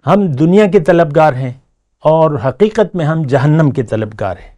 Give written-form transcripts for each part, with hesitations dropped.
ہم دنیا کے طلبگار ہیں اور حقیقت میں ہم جہنم کے طلبگار ہیں۔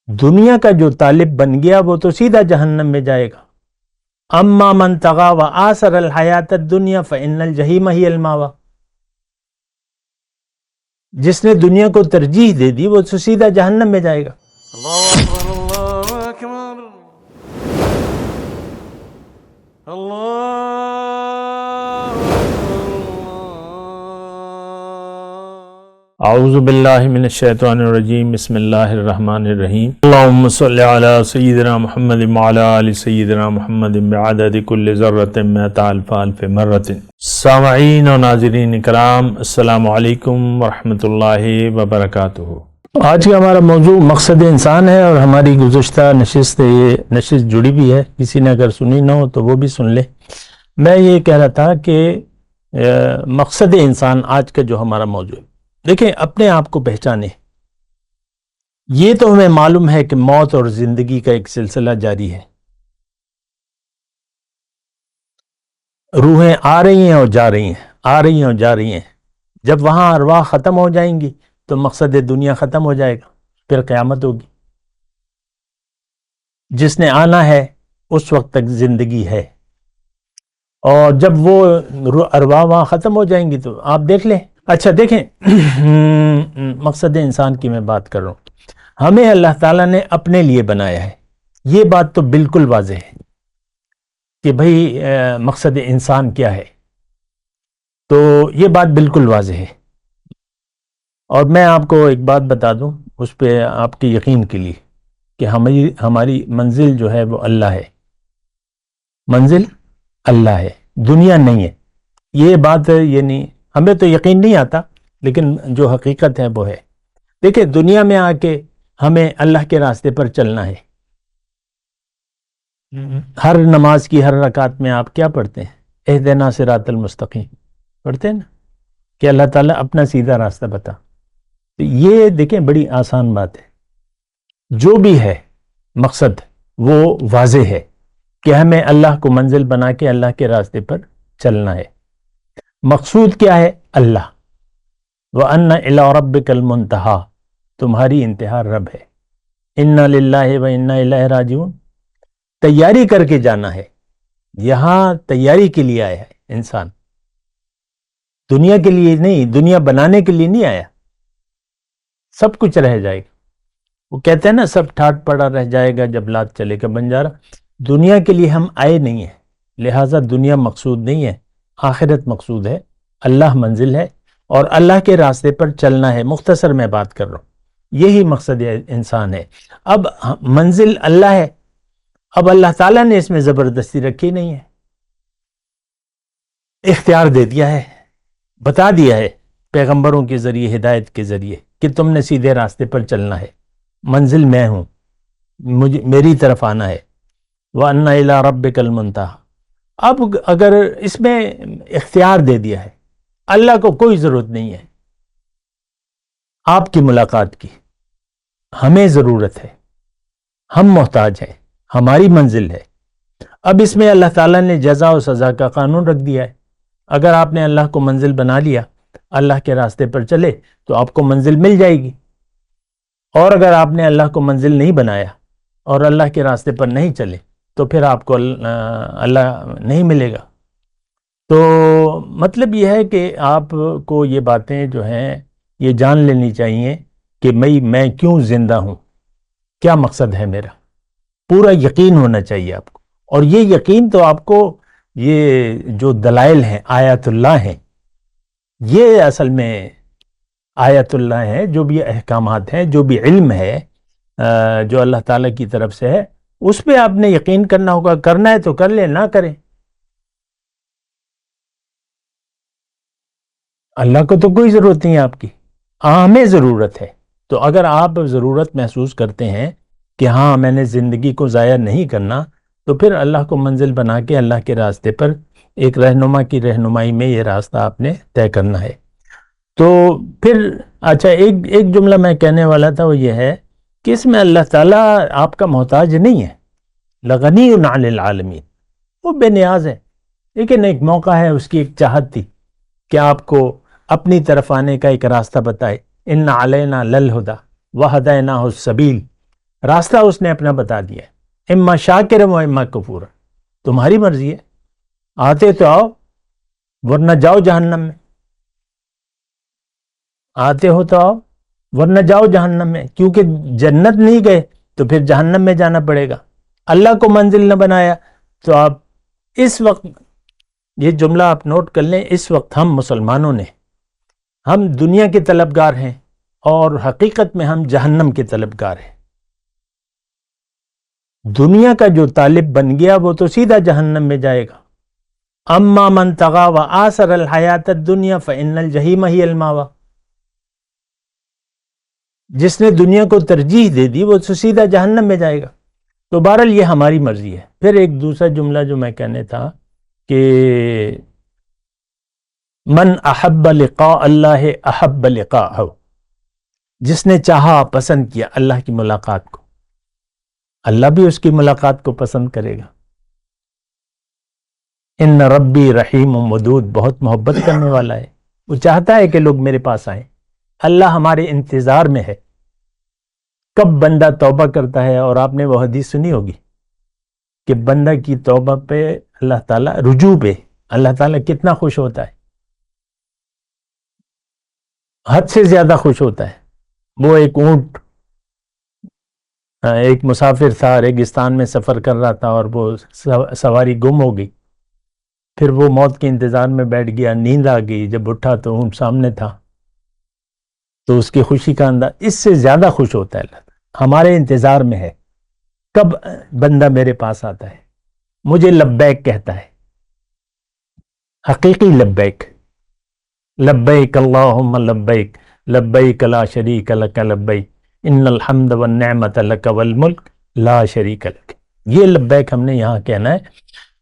دنیا کا جو طالب بن گیا وہ تو سیدھا جہنم میں جائے گا۔ اما من طغى وآثر الحیات الدنیا فإن الجحیم ہی المأوی، جس نے دنیا کو ترجیح دے دی وہ تو سیدھا جہنم میں جائے گا۔ اللہ اکبر اللہ اکبر اللہ اعوذ باللہ من الشیطان الرجیم، بسم اللہ الرحمن الرحیم۔ اللہم صلی علی سیدنا محمد وعلی آل سیدنا محمد بعدد کل ذرۃ مئۃ الف الف مرۃ۔ سامعین و ناظرین کرام، السلام علیکم ورحمۃ اللہ وبرکاتہ۔ آج کا ہمارا موضوع مقصد انسان ہے، اور ہماری گزشتہ نشست سے یہ نشست جڑی بھی ہے، کسی نے اگر سنی نہ ہو تو وہ بھی سن لے۔ میں یہ کہہ رہا تھا کہ مقصد انسان آج کا جو ہمارا موضوع ہے، دیکھیں اپنے آپ کو پہچانے۔ یہ تو ہمیں معلوم ہے کہ موت اور زندگی کا ایک سلسلہ جاری ہے، روحیں آ رہی ہیں اور جا رہی ہیں، آ رہی ہیں اور جا رہی ہیں۔ جب وہاں ارواح ختم ہو جائیں گی تو مقصد دنیا ختم ہو جائے گا، پھر قیامت ہوگی۔ جس نے آنا ہے اس وقت تک زندگی ہے، اور جب وہ ارواح وہاں ختم ہو جائیں گی تو آپ دیکھ لیں۔ اچھا دیکھیں، مقصد انسان کی میں بات کر رہا ہوں۔ ہمیں اللہ تعالیٰ نے اپنے لیے بنایا ہے، یہ بات تو بالکل واضح ہے کہ بھئی مقصد انسان کیا ہے، تو یہ بات بالکل واضح ہے۔ اور میں آپ کو ایک بات بتا دوں اس پہ آپ کے یقین کے لیے، کہ ہماری منزل جو ہے وہ اللہ ہے، منزل اللہ ہے، دنیا نہیں ہے۔ یہ بات یعنی ہمیں تو یقین نہیں آتا، لیکن جو حقیقت ہے وہ ہے۔ دیکھیں دنیا میں آ کے ہمیں اللہ کے راستے پر چلنا ہے۔ ہر نماز کی ہر رکعت میں آپ کیا پڑھتے ہیں؟ اہدنا صراط المستقیم پڑھتے ہیں نا، کہ اللہ تعالیٰ اپنا سیدھا راستہ بتا۔ تو یہ دیکھیں بڑی آسان بات ہے، جو بھی ہے مقصد وہ واضح ہے کہ ہمیں اللہ کو منزل بنا کے اللہ کے راستے پر چلنا ہے۔ مقصود کیا ہے؟ اللہ۔ وَأَنَّ إِلَىٰ رَبِّكَ الْمُنْتَهَىٰ، تمہاری انتہا رب ہے۔ إِنَّا لِلَّهِ وَإِنَّا إِلَيْهِ رَاجِعُونَ، تیاری کر کے جانا ہے، یہاں تیاری کے لیے آیا ہے انسان، دنیا کے لیے نہیں، دنیا بنانے کے لیے نہیں آیا۔ سب کچھ رہ جائے گا، وہ کہتے ہیں نا سب ٹھاٹ پڑا رہ جائے گا جب لات چلے گا بنجارا۔ دنیا کے لیے ہم آئے نہیں ہیں، لہٰذا دنیا مقصود نہیں ہے، آخرت مقصود ہے، اللہ منزل ہے، اور اللہ کے راستے پر چلنا ہے۔ مختصر میں بات کر رہا ہوں، یہی مقصد انسان ہے۔ اب منزل اللہ ہے، اب اللہ تعالیٰ نے اس میں زبردستی رکھی نہیں ہے، اختیار دے دیا ہے، بتا دیا ہے پیغمبروں کے ذریعے، ہدایت کے ذریعے، کہ تم نے سیدھے راستے پر چلنا ہے، منزل میں ہوں، میری طرف آنا ہے۔ وَأَنَّ إِلَىٰ رَبِّكَ الْمُنْتَهَىٰ۔ اب اگر اس میں اختیار دے دیا ہے، اللہ کو کوئی ضرورت نہیں ہے آپ کی ملاقات کی، ہمیں ضرورت ہے، ہم محتاج ہیں، ہماری منزل ہے۔ اب اس میں اللہ تعالیٰ نے جزا و سزا کا قانون رکھ دیا ہے۔ اگر آپ نے اللہ کو منزل بنا لیا، اللہ کے راستے پر چلے تو آپ کو منزل مل جائے گی، اور اگر آپ نے اللہ کو منزل نہیں بنایا اور اللہ کے راستے پر نہیں چلے تو پھر آپ کو اللہ نہیں ملے گا۔ تو مطلب یہ ہے کہ آپ کو یہ باتیں جو ہیں یہ جان لینی چاہیے کہ میں کیوں زندہ ہوں، کیا مقصد ہے میرا، پورا یقین ہونا چاہیے آپ کو۔ اور یہ یقین تو آپ کو، یہ جو دلائل ہیں، آیات اللہ ہیں، یہ اصل میں آیات اللہ ہیں، جو بھی احکامات ہیں، جو بھی علم ہے جو اللہ تعالیٰ کی طرف سے ہے، اس پہ آپ نے یقین کرنا ہوگا۔ کرنا ہے تو کر لیں، نہ کریں، اللہ کو تو کوئی ضرورت نہیں ہے آپ کی، ہمیں ضرورت ہے۔ تو اگر آپ ضرورت محسوس کرتے ہیں کہ ہاں میں نے زندگی کو ضائع نہیں کرنا، تو پھر اللہ کو منزل بنا کے اللہ کے راستے پر ایک رہنما کی رہنمائی میں یہ راستہ آپ نے طے کرنا ہے۔ تو پھر اچھا ایک جملہ میں کہنے والا تھا، وہ یہ ہے کہ اس میں اللہ تعالیٰ آپ کا محتاج نہیں ہے، لغنی عن العالمین، وہ بے نیاز ہے، لیکن ایک موقع ہے، اس کی ایک چاہت تھی کہ آپ کو اپنی طرف آنے کا ایک راستہ بتائے. ان علینا للہدا وہدیناہ السبیل، راستہ اس نے اپنا بتا دیا ہے، اما شاکرا و اما کفورا. تمہاری مرضی ہے، آتے تو آؤ ورنہ جاؤ جہنم میں، آتے ہو تو آؤ ورنہ جاؤ جہنم میں. کیونکہ جنت نہیں گئے تو پھر جہنم میں جانا پڑے گا. اللہ کو منزل نہ بنایا تو آپ اس وقت، یہ جملہ آپ نوٹ کر لیں، اس وقت ہم مسلمانوں نے، ہم دنیا کے طلبگار ہیں اور حقیقت میں ہم جہنم کے طلبگار ہیں. دنیا کا جو طالب بن گیا وہ تو سیدھا جہنم میں جائے گا. اما من طغى وآثر الحیات الدنیا فإن الجحیم ہی المأوی. جس نے دنیا کو ترجیح دے دی وہ تو سیدھا جہنم میں جائے گا. تو بہرحال یہ ہماری مرضی ہے. پھر ایک دوسرا جملہ جو میں کہنے تھا کہ من احب لقاء اللہ احب لقاءہ، جس نے چاہا، پسند کیا اللہ کی ملاقات کو، اللہ بھی اس کی ملاقات کو پسند کرے گا. ان ربی رحیم ودود، بہت محبت کرنے والا ہے، وہ چاہتا ہے کہ لوگ میرے پاس آئیں. اللہ ہمارے انتظار میں ہے. کب بندہ توبہ کرتا ہے، اور آپ نے وہ حدیث سنی ہوگی کہ بندہ کی توبہ پہ اللہ تعالیٰ، رجوع پہ اللہ تعالیٰ کتنا خوش ہوتا ہے، حد سے زیادہ خوش ہوتا ہے. وہ ایک اونٹ، ایک مسافر تھا، ریگستان میں سفر کر رہا تھا اور وہ سواری گم ہو گئی. پھر وہ موت کے انتظار میں بیٹھ گیا، نیند آ گئی. جب اٹھا تو اونٹ سامنے تھا. تو اس کی خوشی کا انداز، اس سے زیادہ خوش ہوتا ہے اللہ تعالیٰ. ہمارے انتظار میں ہے کب بندہ میرے پاس آتا ہے، مجھے لبیک کہتا ہے، حقیقی لبیک. لبیک اللہم لبیک لبیک لا شریک لک لبیک ان الحمد والنعمت لک والملک لا شریک لک. یہ لبیک ہم نے یہاں کہنا ہے.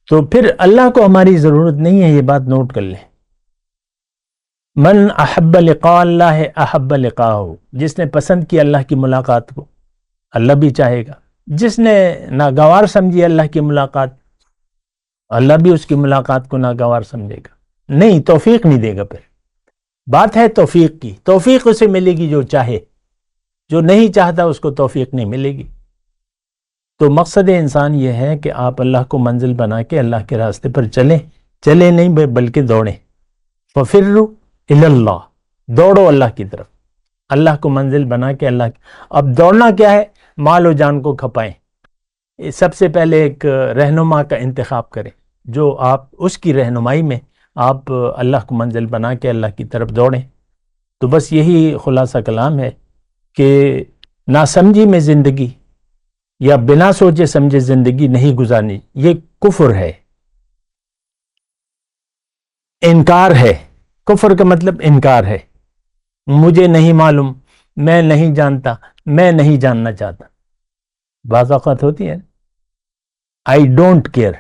تو پھر اللہ کو ہماری ضرورت نہیں ہے، یہ بات نوٹ کر لیں. من احب لقاء اللہ احب لقاءہ، جس نے پسند کیا اللہ کی ملاقات کو اللہ بھی چاہے گا. جس نے ناگوار سمجھی اللہ کی ملاقات، اللہ بھی اس کی ملاقات کو ناگوار سمجھے گا. نہیں، توفیق نہیں دے گا. پھر بات ہے توفیق کی، توفیق اسے ملے گی جو چاہے، جو نہیں چاہتا اس کو توفیق نہیں ملے گی. تو مقصد انسان یہ ہے کہ آپ اللہ کو منزل بنا کے اللہ کے راستے پر چلیں نہیں بلکہ دوڑیں. ففروا الی اللہ، دوڑو اللہ کی طرف، اللہ کو منزل بنا کے اللہ کی. اب دوڑنا کیا ہے؟ مال و جان کو کھپائیں. سب سے پہلے ایک رہنما کا انتخاب کریں، جو آپ اس کی رہنمائی میں آپ اللہ کو منزل بنا کے اللہ کی طرف دوڑیں. تو بس یہی خلاصہ کلام ہے کہ ناسمجھی میں زندگی یا بنا سوچے سمجھے زندگی نہیں گزارنی. یہ کفر ہے، انکار ہے. کفر کا مطلب انکار ہے. مجھے نہیں معلوم، میں نہیں جانتا، میں نہیں جاننا چاہتا. بعض اوقات ہوتی ہے آئی ڈونٹ کیئر،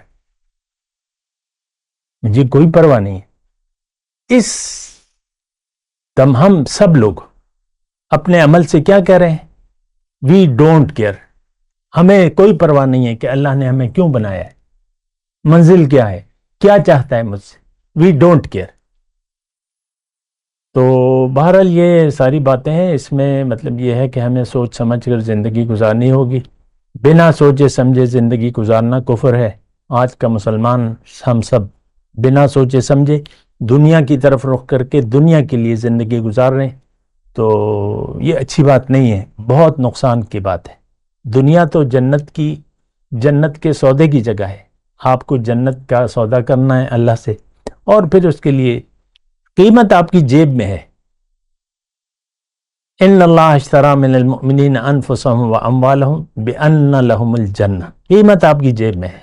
مجھے کوئی پرواہ نہیں ہے. اس ہم سب لوگ اپنے عمل سے کیا کہہ رہے ہیں؟ We don't care. ہمیں کوئی پرواہ نہیں ہے کہ اللہ نے ہمیں کیوں بنایا ہے، منزل کیا ہے، کیا چاہتا ہے مجھ سے. We don't care. تو بہرحال یہ ساری باتیں ہیں. اس میں مطلب یہ ہے کہ ہمیں سوچ سمجھ کر زندگی گزارنی ہوگی. بنا سوچے سمجھے زندگی گزارنا کفر ہے. آج کا مسلمان ہم سب بنا سوچے سمجھے دنیا کی طرف رخ کر کے دنیا کے لیے زندگی گزار رہے ہیں. تو یہ اچھی بات نہیں ہے، بہت نقصان کی بات ہے. دنیا تو جنت کے سودے کی جگہ ہے. آپ کو جنت کا سودا کرنا ہے اللہ سے، اور پھر اس کے لیے قیمت آپ کی جیب میں ہے. ان اللہ اشتری من المؤمنین انفسهم واموالهم بان لهم الجنہ. قیمت آپ کی جیب میں ہے،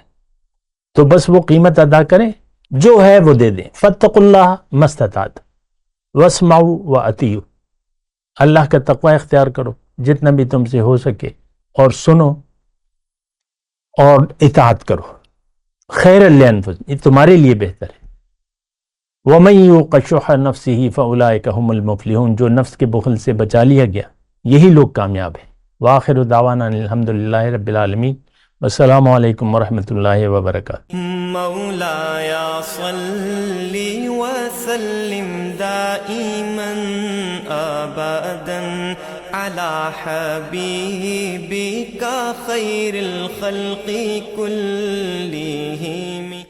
تو بس وہ قیمت ادا کریں، جو ہے وہ دے دیں. فاتقوا اللہ ما استطعتم واسمعوا واطیعوا. اللہ کا تقوی اختیار کرو جتنا بھی تم سے ہو سکے، اور سنو اور اطاعت کرو. خیر لانفسکم، یہ تمہارے لیے بہتر ہے. وَمَن يُوقَ شُحَّ نَفْسِهِ فَأُولَٰئِكَ هُمُ الْمُفْلِحُونَ. جو نفس کے بخل سے بچا لیا گیا یہی لوگ کامیاب ہیں. وآخر دعوانا الحمد للہ رب العالمین. السلام علیکم ورحمۃ اللہ وبرکاتہ. مولاي صل وسلم دائما أبدا على حبيبك خير الخلق كلهم.